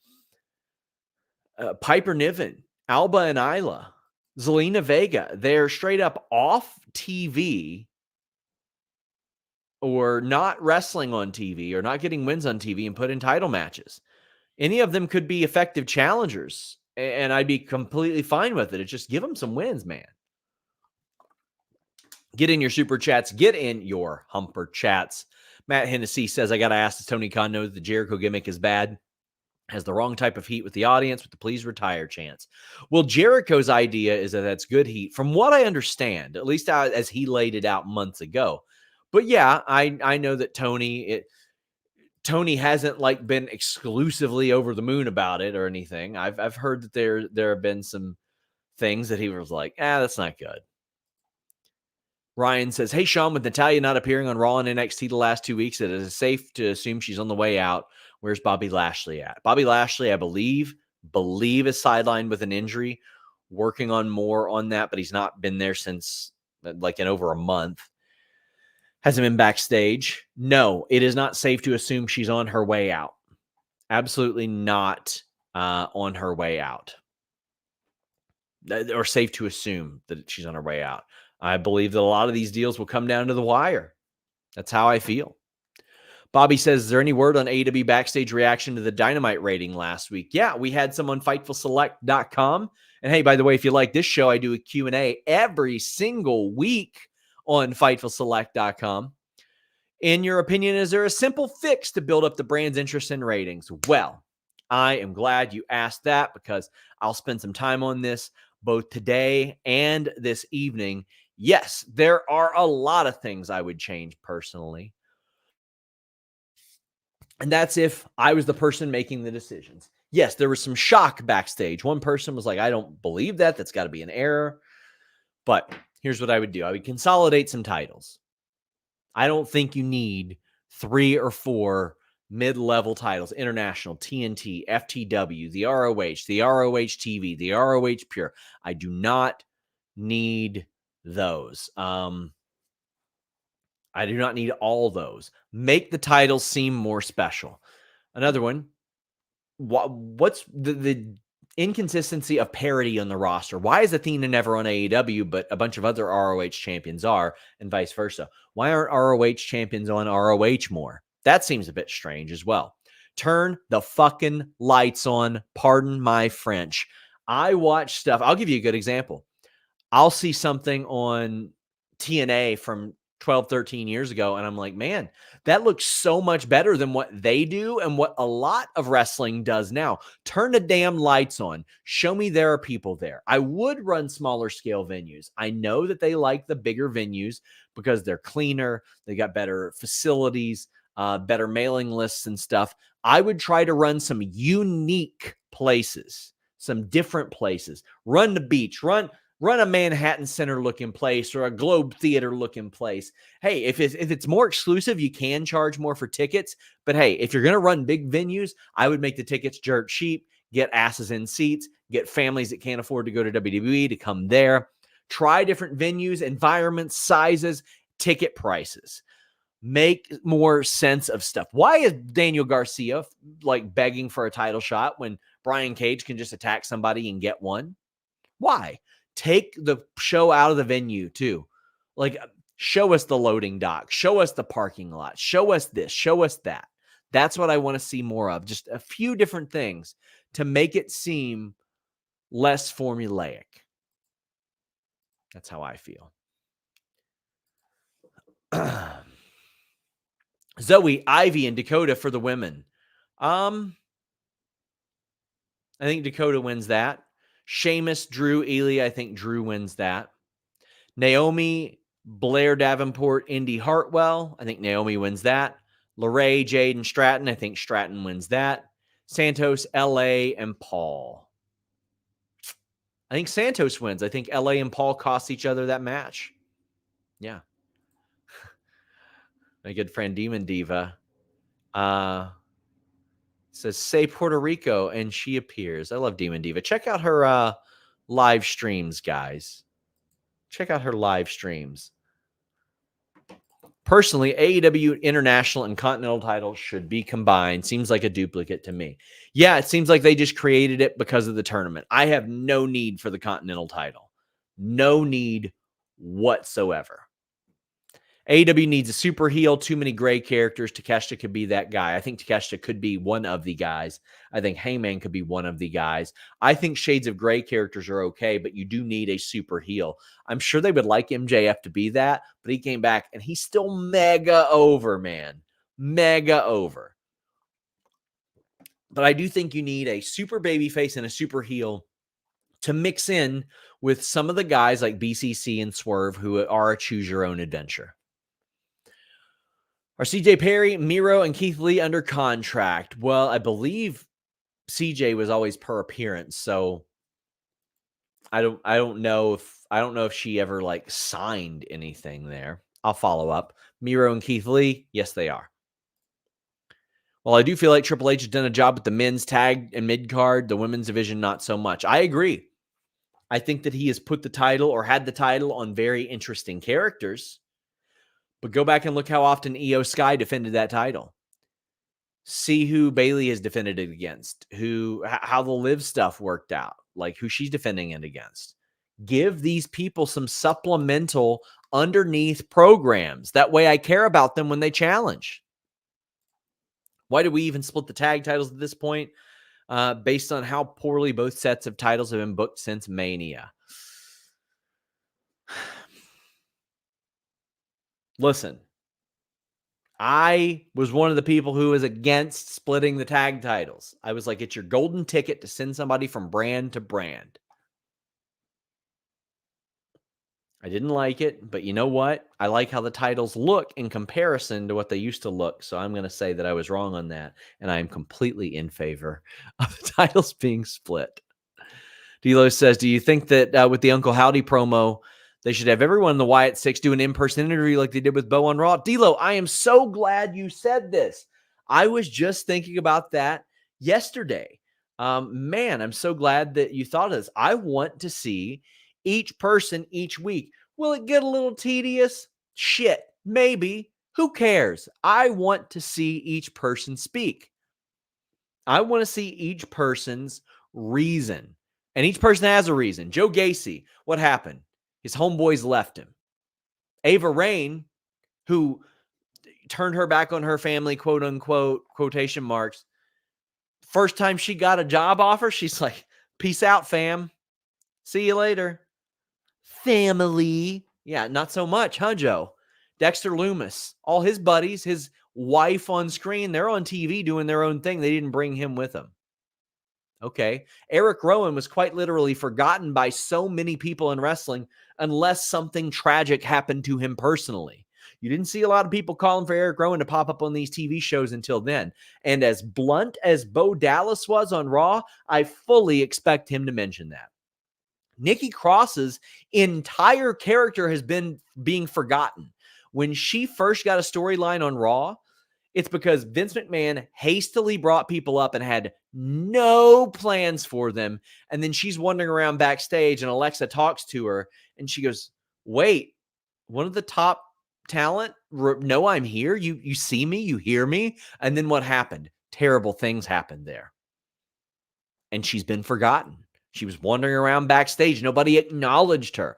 Speaker 1: Piper Niven, Alba and Isla, Zelina Vega, they're straight up off TV or not wrestling on TV or not getting wins on TV and put in title matches. Any of them could be effective challengers, and I'd be completely fine with it. It's just give them some wins, man. Get in your super chats. Get in your humper chats. Matt Hennessy says, I got to ask, does Tony Khan know that the Jericho gimmick is bad? Has the wrong type of heat with the audience with the please retire chance. Well, Jericho's idea is that that's good heat, from what I understand, at least as he laid it out months ago. But yeah, I know that Tony hasn't like been exclusively over the moon about it or anything. I've heard that there have been some things that he was like, that's not good. Ryan says, hey, Sean, with Natalya not appearing on Raw and NXT the last 2 weeks, it is safe to assume she's on the way out. Where's Bobby Lashley at? Bobby Lashley, I believe is sidelined with an injury, working on more on that, but he's not been there since like in over a month. Hasn't been backstage. No, it is not safe to assume she's on her way out. Absolutely not on her way out. Or safe to assume that she's on her way out. I believe that a lot of these deals will come down to the wire. That's how I feel. Bobby says, is there any word on AEW backstage reaction to the Dynamite rating last week? Yeah, we had some on FightfulSelect.com. And hey, by the way, if you like this show, I do a Q&A every single week on FightfulSelect.com. In your opinion, is there a simple fix to build up the brand's interest in ratings? Well, I am glad you asked that because I'll spend some time on this both today and this evening. Yes, there are a lot of things I would change personally. And that's if I was the person making the decisions. Yes, there was some shock backstage. One person was like, I don't believe that. That's got to be an error. But here's what I would do. I would consolidate some titles. I don't think you need 3 or 4 mid-level titles, international, TNT, FTW, the ROH TV, the ROH Pure. I do not need those. I do not need all those. Make the titles seem more special. Another one, what's the inconsistency of parity on the roster? Why is Athena never on AEW, but a bunch of other ROH champions are, and vice versa? Why aren't ROH champions on ROH more? That seems a bit strange as well. Turn the fucking lights on. Pardon my French. I watch stuff. I'll give you a good example. I'll see something on TNA from 12, 13 years ago, and I'm like, man, that looks so much better than what they do and what a lot of wrestling does now. Turn the damn lights on. Show me there are people there. I would run smaller scale venues. I know that they like the bigger venues because they're cleaner. They got better facilities, better mailing lists and stuff. I would try to run some unique places, some different places. Run the beach, run a Manhattan Center looking place or a Globe Theater looking place. Hey, if it's more exclusive, you can charge more for tickets. But hey, if you're going to run big venues, I would make the tickets dirt cheap, get asses in seats, get families that can't afford to go to WWE to come there. Try different venues, environments, sizes, ticket prices. Make more sense of stuff. Why is Daniel Garcia like begging for a title shot when Brian Cage can just attack somebody and get one? Why? Take the show out of the venue too. Like, show us the loading dock. Show us the parking lot. Show us this. Show us that. That's what I want to see more of. Just a few different things to make it seem less formulaic. That's how I feel. Zoe, Ivy, and Dakota for the women. I think Dakota wins that. Sheamus, Drew, Ely. I think Drew wins that. Naomi, Blair Davenport, Indy Hartwell. I think Naomi wins that. LeRae, Jade, and Stratton. I think Stratton wins that. Santos, LA, and Paul. I think Santos wins. I think LA and Paul cost each other that match. Yeah. My good friend Demon Diva says, say Puerto Rico, and she appears. I love Demon Diva. Check out her live streams, guys. Check out her live streams. Personally, AEW International and Continental titles should be combined. Seems like a duplicate to me. Yeah, it seems like they just created it because of the tournament. I have no need for the Continental title. No need whatsoever. AEW needs a super heel, too many gray characters. Takeshita could be that guy. I think Takeshita could be one of the guys. I think Heyman could be one of the guys. I think shades of gray characters are okay, but you do need a super heel. I'm sure they would like MJF to be that, but he came back and he's still mega over, man. Mega over. But I do think you need a super babyface and a super heel to mix in with some of the guys like BCC and Swerve who are a choose your own adventure. Are CJ Perry, Miro, and Keith Lee under contract? Well, I believe CJ was always per appearance, so I don't know if she ever like signed anything there. I'll follow up. Miro and Keith Lee, yes, they are. Well, I do feel like Triple H has done a job with the men's tag and mid card, the women's division, not so much. I agree. I think that he has put the title or had the title on very interesting characters. But go back and look how often Io Sky defended that title. See who Bayley has defended it against, how the live stuff worked out, like who she's defending it against. Give these people some supplemental underneath programs. That way I care about them when they challenge. Why do we even split the tag titles at this point? Based on how poorly both sets of titles have been booked since Mania. Listen, I was one of the people who was against splitting the tag titles. I was like, it's your golden ticket to send somebody from brand to brand. I didn't like it, but you know what? I like how the titles look in comparison to what they used to look. So I'm going to say that I was wrong on that. And I am completely in favor of the titles being split. D'Lo says, do you think that with the Uncle Howdy promo, they should have everyone in the Wyatt Six do an in-person interview like they did with Bo on Raw? D'Lo, I am so glad you said this. I was just thinking about that yesterday. Man, I'm so glad that you thought of this. I want to see each person each week. Will it get a little tedious? Shit, maybe. Who cares? I want to see each person speak. I want to see each person's reason. And each person has a reason. Joe Gacy, what happened? His homeboys left him. Ava Raine, who turned her back on her family, quote unquote, quotation marks. First time she got a job offer, she's like, peace out, fam. See you later. Family. Yeah, not so much, huh, Joe? Dexter Lumis, all his buddies, his wife on screen, they're on TV doing their own thing. They didn't bring him with them. Okay. Eric Rowan was quite literally forgotten by so many people in wrestling unless something tragic happened to him personally. You didn't see a lot of people calling for Eric Rowan to pop up on these TV shows until then. And as blunt as Bo Dallas was on Raw, I fully expect him to mention that. Nikki Cross's entire character has been being forgotten. When she first got a storyline on Raw, it's because Vince McMahon hastily brought people up and had no plans for them. And then she's wandering around backstage and Alexa talks to her and she goes, wait, one of the top talent? No, I'm here. You see me, you hear me. And then what happened? Terrible things happened there. And she's been forgotten. She was wandering around backstage. Nobody acknowledged her.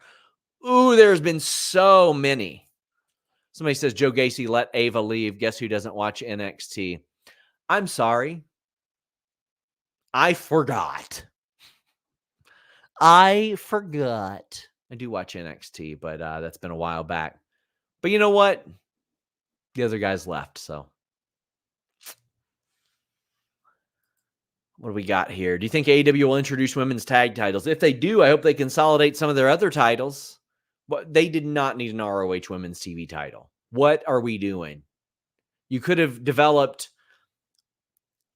Speaker 1: Ooh, there's been so many. Somebody says, Joe Gacy let Ava leave. Guess who doesn't watch NXT? I'm sorry. I forgot. I do watch NXT, but that's been a while back. But you know what? The other guys left, so. What do we got here? Do you think AEW will introduce women's tag titles? If they do, I hope they consolidate some of their other titles. But they did not need an ROH women's TV title. What are we doing? You could have developed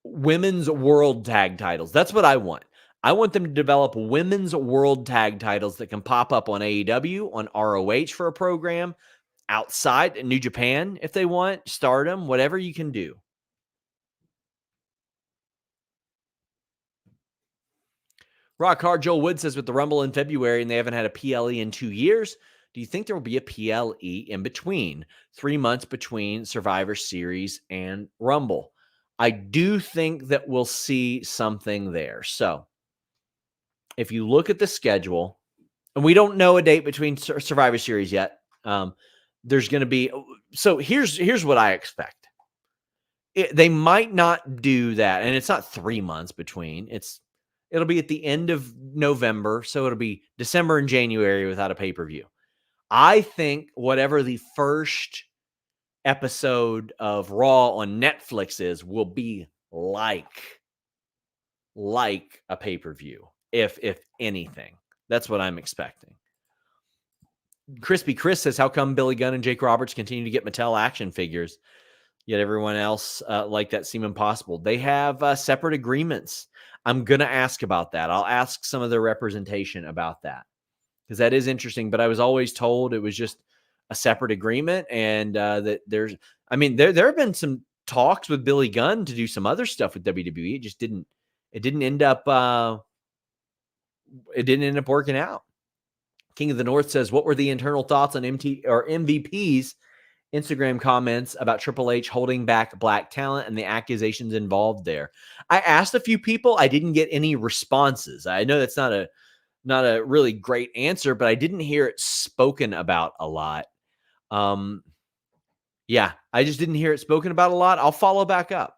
Speaker 1: women's world tag titles. That's what I want. I want them to develop women's world tag titles that can pop up on AEW, on ROH for a program, outside in New Japan if they want, Stardom, whatever you can do. Rock Hard Joel Wood says with the Rumble in February and they haven't had a PLE in 2 years, do you think there will be a PLE in between? 3 months between Survivor Series and Rumble. I do think that we'll see something there. So if you look at the schedule, and we don't know a date between Survivor Series yet, there's going to be. So here's what I expect. They might not do that, and it's not 3 months between. It'll be at the end of November, so it'll be December and January without a pay-per-view. I think whatever the first episode of Raw on Netflix is will be like a pay-per-view, if anything. That's what I'm expecting. Crispy Chris says, how come Billy Gunn and Jake Roberts continue to get Mattel action figures, yet everyone else like that seem impossible? They have separate agreements. I'm going to ask about that. I'll ask some of their representation about that because that is interesting. But I was always told it was just a separate agreement and that there have been some talks with Billy Gunn to do some other stuff with WWE. It didn't end up working out. King of the North says, what were the internal thoughts on MVP's Instagram comments about Triple H holding back black talent and the accusations involved there? I asked a few people. I didn't get any responses. I know that's not not a really great answer, but I didn't hear it spoken about a lot. Yeah, I just didn't hear it spoken about a lot. I'll follow back up.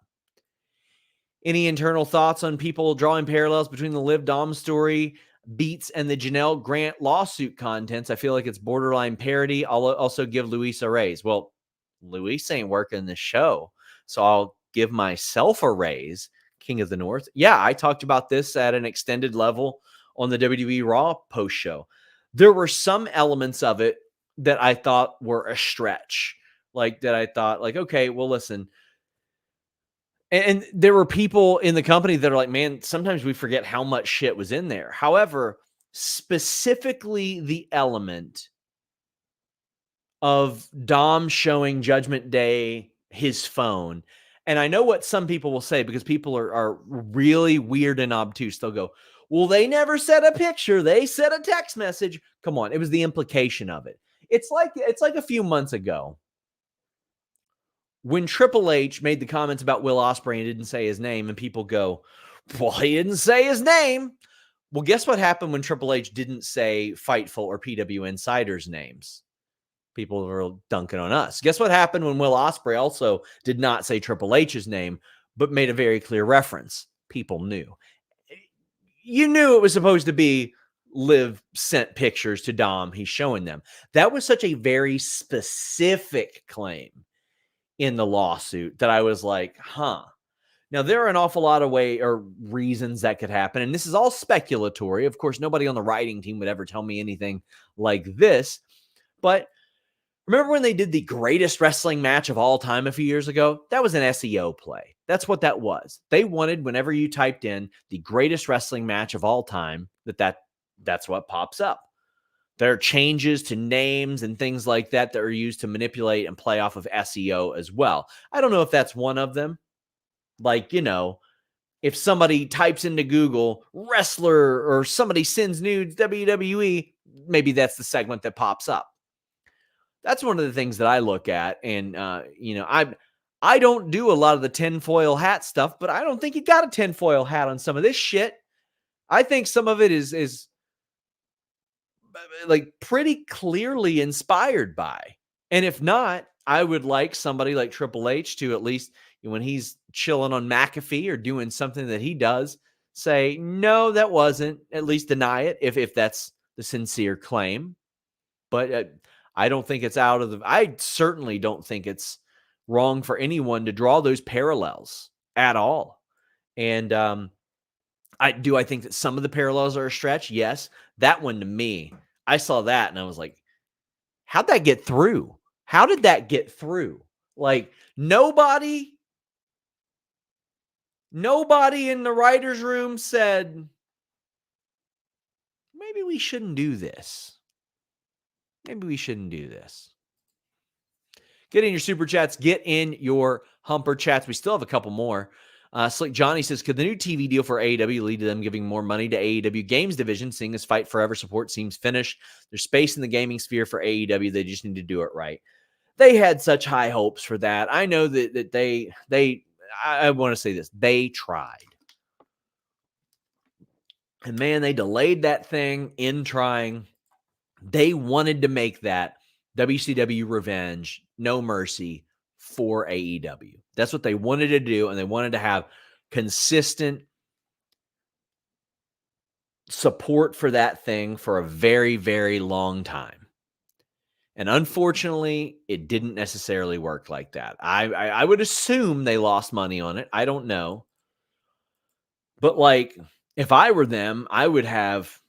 Speaker 1: Any internal thoughts on people drawing parallels between the Liv Dom story beats and the Janelle Grant lawsuit contents? I feel like it's borderline parody. I'll also give Luis a raise. Well, Luis ain't working the show, so I'll give myself a raise. King of the North. Yeah, I talked about this at an extended level on the WWE Raw post show. There were some elements of it that I thought were a stretch. Like that I thought, like, okay, well, listen. And there were people in the company that are like, man, sometimes we forget how much shit was in there. However, specifically the element of Dom showing Judgment Day his phone. And I know what some people will say because people are really weird and obtuse. They'll go, well, they never said a picture. They said a text message. Come on. It was the implication of it. It's like a few months ago when Triple H made the comments about Will Ospreay and didn't say his name, and people go, well, he didn't say his name. Well, guess what happened when Triple H didn't say Fightful or PW Insider's names? People were dunking on us. Guess what happened when Will Ospreay also did not say Triple H's name, but made a very clear reference? People knew. You knew it was supposed to be Liv sent pictures to Dom. He's showing them. That was such a very specific claim in the lawsuit that I was like, huh. Now, there are an awful lot of reasons that could happen. And this is all speculatory. Of course, nobody on the writing team would ever tell me anything like this. But remember when they did the greatest wrestling match of all time a few years ago? That was an SEO play. That's what that was. They wanted, whenever you typed in the greatest wrestling match of all time, that's what pops up. There are changes to names and things like that that are used to manipulate and play off of SEO as well. I don't know if that's one of them. Like, if somebody types into Google wrestler or somebody sends nudes WWE, maybe that's the segment that pops up. That's one of the things that I look at. And, I don't do a lot of the tinfoil hat stuff, but I don't think you got a tinfoil hat on some of this shit. I think some of it is like pretty clearly inspired by. And if not, I would like somebody like Triple H to at least, when he's chilling on McAfee or doing something that he does, say, no, that wasn't, at least deny it if that's the sincere claim. But I don't think it's I certainly don't think it's wrong for anyone to draw those parallels at all. And I think that some of the parallels are a stretch. Yes. That one to me, I saw that and I was like, how'd that get through? How did that get through? Like nobody in the writer's room said, maybe we shouldn't do this. Maybe we shouldn't do this. Get in your super chats. Get in your humper chats. We still have a couple more. Slick Johnny says, could the new TV deal for AEW lead to them giving more money to AEW Games division, seeing as Fight Forever support seems finished? There's space in the gaming sphere for AEW. They just need to do it right. They had such high hopes for that. I know that I want to say this, they tried. And man, they delayed that thing in trying. They wanted to make that WCW Revenge, No Mercy for AEW. That's what they wanted to do, and they wanted to have consistent support for that thing for a very, very long time. And unfortunately, it didn't necessarily work like that. I would assume they lost money on it. I don't know. But like, if I were them, I would have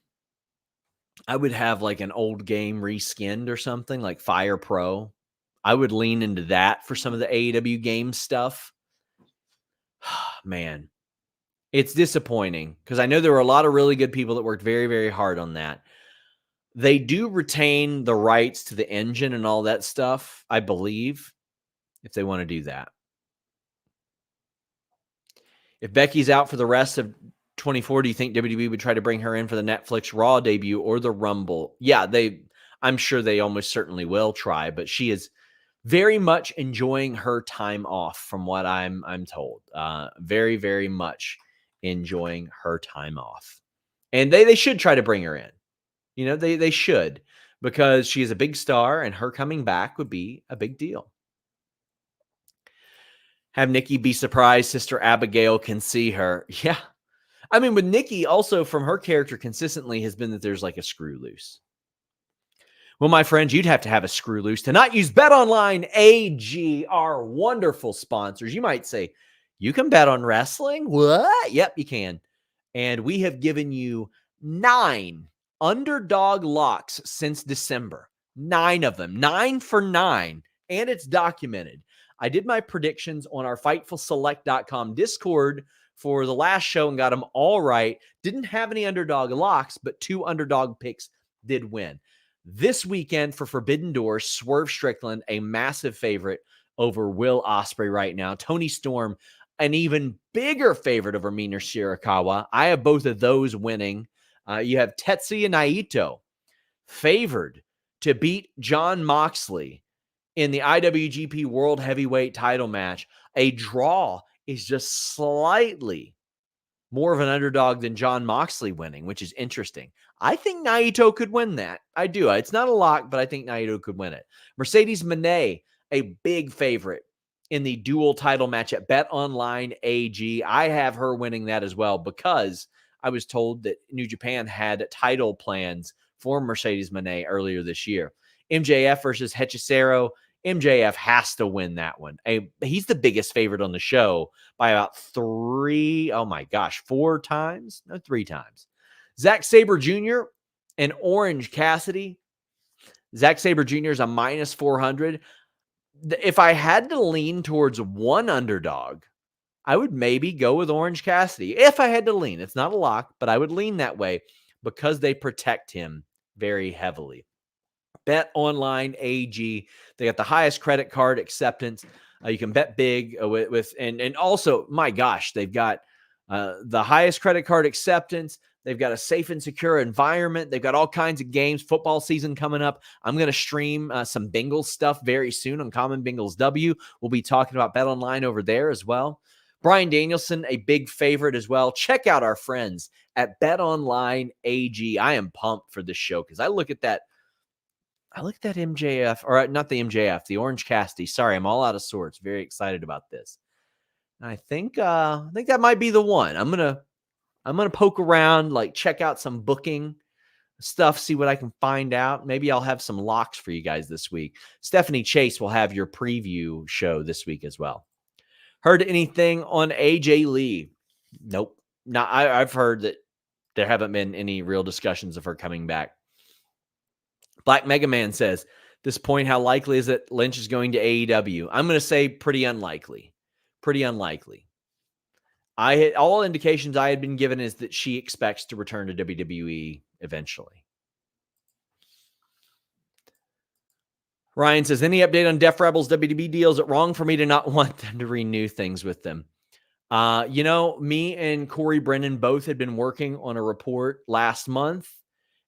Speaker 1: like an old game reskinned or something like Fire Pro. I would lean into that for some of the AEW game stuff. Man, it's disappointing because I know there were a lot of really good people that worked very, very hard on that. They do retain the rights to the engine and all that stuff, I believe, if they want to do that. If Becky's out for the rest of 24, do you think WWE would try to bring her in for the Netflix Raw debut or the Rumble? Yeah, I'm sure they almost certainly will try, but she is very much enjoying her time off from what I'm told. Very, very much enjoying her time off. And they should try to bring her in. You know, they should, because she is a big star and her coming back would be a big deal. Have Nikki be surprised Sister Abigail can see her. Yeah. I mean, with Nikki, also from her character consistently has been that there's like a screw loose. Well, my friends, you'd have to have a screw loose to not use BetOnline AG, our wonderful sponsors. You might say, you can bet on wrestling? What? Yep, you can. And we have given you 9 underdog locks since December. 9 of them, 9 for 9. And it's documented. I did my predictions on our FightfulSelect.com Discord for the last show and got them all right. Didn't have any underdog locks, but 2 underdog picks did win. This weekend for Forbidden Door, Swerve Strickland, a massive favorite over Will Ospreay right now. Tony Storm, an even bigger favorite over Minoru Shirakawa. I have both of those winning. You have Tetsuya Naito, favored to beat Jon Moxley in the IWGP World Heavyweight title match. A draw is just slightly more of an underdog than Jon Moxley winning, which is interesting. I think Naito could win that. I do. It's not a lock, but I think Naito could win it. Mercedes Moné, a big favorite in the dual title match at BetOnline AG. I have her winning that as well because I was told that New Japan had title plans for Mercedes Moné earlier this year. MJF versus Hechicero. MJF has to win that one. He's the biggest favorite on the show by about 4 times? No, 3 times. Zack Sabre Jr. and Orange Cassidy. Zack Sabre Jr. is a minus 400. If I had to lean towards one underdog, I would maybe go with Orange Cassidy. If I had to lean, it's not a lock, but I would lean that way because they protect him very heavily. BetOnline AG. They got the highest credit card acceptance. You can bet big and also, my gosh, they've got the highest credit card acceptance. They've got a safe and secure environment. They've got all kinds of games. Football season coming up. I'm going to stream some Bengals stuff very soon on Common Bengals W. We'll be talking about BetOnline over there as well. Bryan Danielson, a big favorite as well. Check out our friends at BetOnline AG. I am pumped for this show because I look at that MJF, or not the MJF, the Orange Cassidy. Sorry, I'm all out of sorts. Very excited about this. And I think that might be the one. I'm gonna poke around, like check out some booking stuff, see what I can find out. Maybe I'll have some locks for you guys this week. Stephanie Chase will have your preview show this week as well. Heard anything on AJ Lee? Nope. I've heard that there haven't been any real discussions of her coming back. Black Mega Man says, this point, how likely is it Lynch is going to AEW? I'm going to say pretty unlikely. Pretty unlikely. All indications I had been given is that she expects to return to WWE eventually. Ryan says, any update on Def Rebels WWE deal? Is it wrong for me to not want them to renew things with them? Me and Corey Brennan both had been working on a report last month,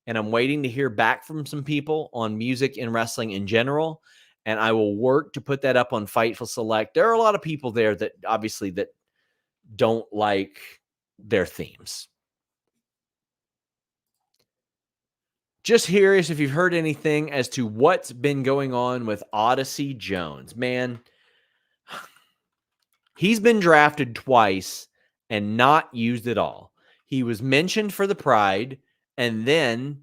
Speaker 1: and I'm waiting to hear back from some people on music and wrestling in general. And I will work to put that up on Fightful Select. There are a lot of people there that obviously that don't like their themes. Just curious if you've heard anything as to what's been going on with Odyssey Jones. Man, he's been drafted twice and not used at all. He was mentioned for the Pride and then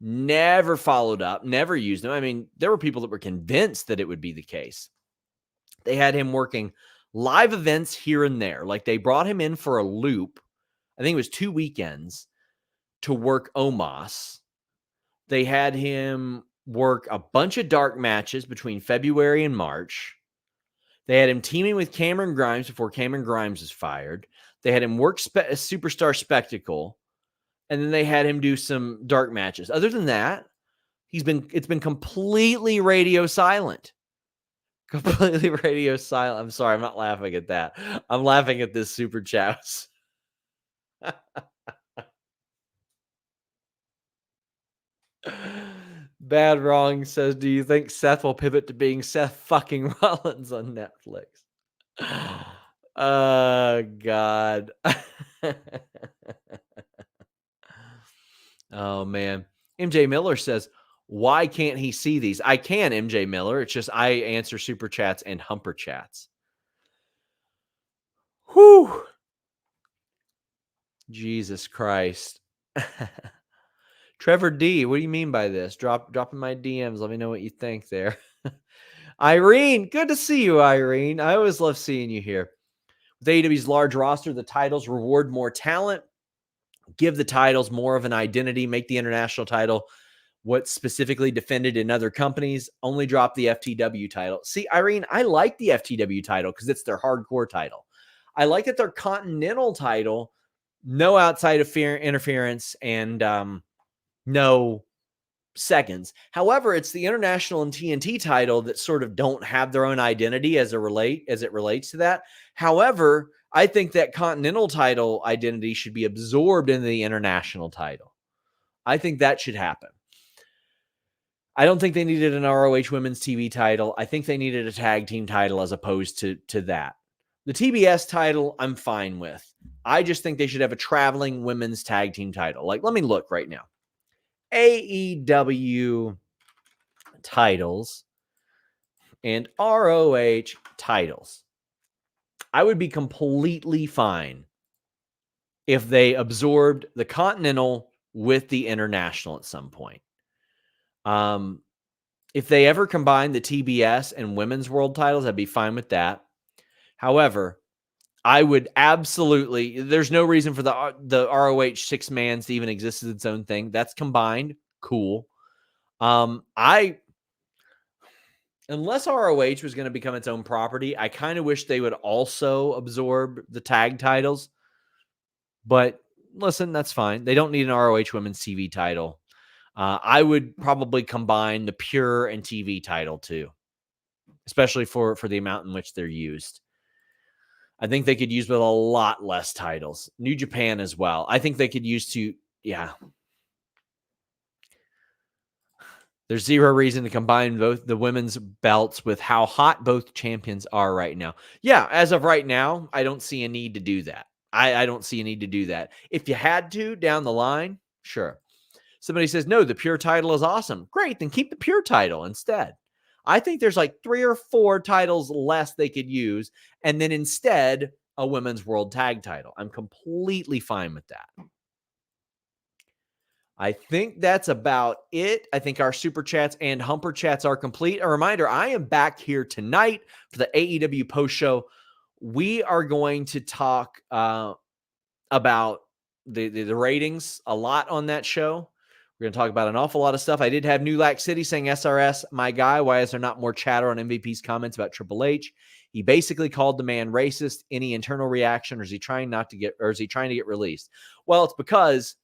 Speaker 1: never followed up, never used him. I mean, there were people that were convinced that it would be the case. They had him working live events here and there. Like they brought him in for a loop. I think it was 2 weekends to work Omos. They had him work a bunch of dark matches between February and March. They had him teaming with Cameron Grimes before Cameron Grimes was fired. They had him work Superstar Spectacle. And then they had him do some dark matches. Other than that, it's been completely radio silent. Completely radio silent. I'm sorry, I'm not laughing at that. I'm laughing at this super chat. Bad Wrong says, do you think Seth will pivot to being Seth fucking Rollins on Netflix? Oh, God. Oh, man. MJ Miller says, why can't he see these? I can, MJ Miller. It's just I answer super chats and humper chats. Whew. Jesus Christ. Trevor D, what do you mean by this? Drop in my DMs. Let me know what you think there. Irene, good to see you, Irene. I always love seeing you here. With AEW's large roster, the titles reward more talent, give the titles more of an identity, make the international title what's specifically defended in other companies, only drop the FTW title. See, Irene, I like the FTW title because it's their hardcore title. I like that their continental title, no outside interference and no seconds. However, it's the international and TNT title that sort of don't have their own identity as it relates to that. However, I think that continental title identity should be absorbed into the international title. I think that should happen. I don't think they needed an ROH women's TV title. I think they needed a tag team title as opposed to that. The TBS title, I'm fine with. I just think they should have a traveling women's tag team title. Like, let me look right now. AEW titles and ROH titles. I would be completely fine if they absorbed the Continental with the International at some point. If they ever combine the TBS and Women's World titles, I'd be fine with that. However, I would absolutely, there's no reason for the ROH 6-mans to even exist as its own thing. That's combined. Cool. Unless ROH was going to become its own property, I kind of wish they would also absorb the tag titles. But listen, that's fine. They don't need an ROH women's TV title. I would probably combine the pure and TV title too, especially for the amount in which they're used. I think they could use with a lot less titles. New Japan as well. I think they could use yeah. There's zero reason to combine both the women's belts with how hot both champions are right now. Yeah, as of right now, I don't see a need to do that. I don't see a need to do that. If you had to down the line, sure. Somebody says, no, the pure title is awesome. Great, then keep the pure title instead. I think there's like 3 or 4 titles less they could use, and then instead a women's world tag title. I'm completely fine with that. I think that's about it. I think our super chats and humper chats are complete. A reminder, I am back here tonight for the AEW post show. We are going to talk about the ratings a lot on that show. We're going to talk about an awful lot of stuff. I did have New Lack City saying, SRS, my guy, why is there not more chatter on MVP's comments about Triple H? He basically called the man racist. Any internal reaction, or is he trying to get released? Well, it's because,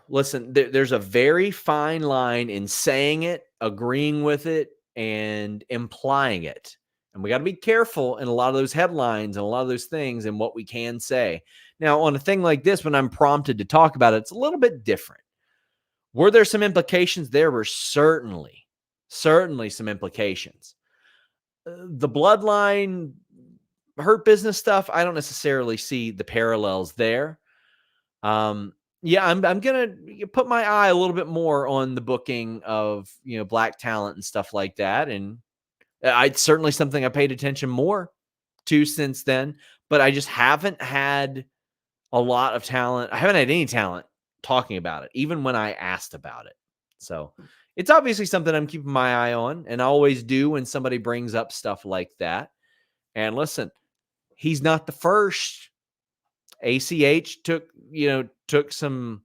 Speaker 1: listen, there's a very fine line in saying it, agreeing with it, and implying it. And we got to be careful in a lot of those headlines and a lot of those things and what we can say. Now, on a thing like this, when I'm prompted to talk about it, it's a little bit different. Were there some implications? There were certainly some implications. The Bloodline Hurt Business stuff, I don't necessarily see the parallels there. Yeah, I'm going to put my eye a little bit more on the booking of, black talent and stuff like that. And it's certainly something I paid attention more to since then, but I just haven't had a lot of talent. I haven't had any talent talking about it, even when I asked about it. So it's obviously something I'm keeping my eye on, and I always do when somebody brings up stuff like that. And listen, he's not the first. ACH took some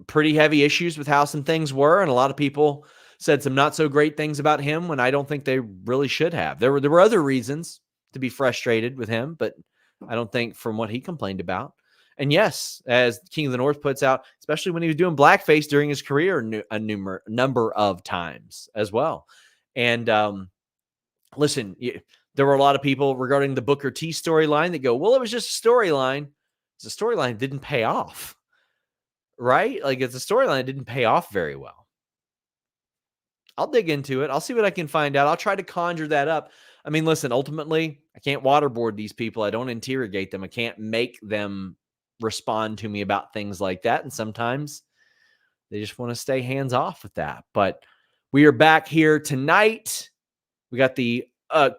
Speaker 1: pretty heavy issues with how some things were, and a lot of people said some not so great things about him when I don't think they really should have. There were other reasons to be frustrated with him, but I don't think from what he complained about. And yes, as King of the North puts out, especially when he was doing blackface during his career a number of times as well. And listen, there were a lot of people regarding the Booker T storyline that go, well, it was just a storyline. The storyline didn't pay off, right? Like, it's a storyline that didn't pay off very well. I'll dig into it. I'll see what I can find out. I'll try to conjure that up. I mean, listen, ultimately, I can't waterboard these people. I don't interrogate them. I can't make them respond to me about things like that. And sometimes they just want to stay hands off with that. But we are back here tonight. We got the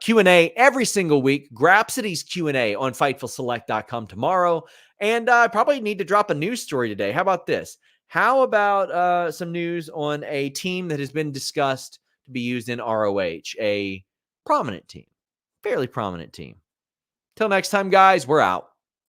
Speaker 1: Q&A every single week. Grapsity's Q&A on FightfulSelect.com tomorrow. And I probably need to drop a news story today. How about this? How about some news on a team that has been discussed to be used in ROH, a prominent team, fairly prominent team. Till next time, guys, we're out.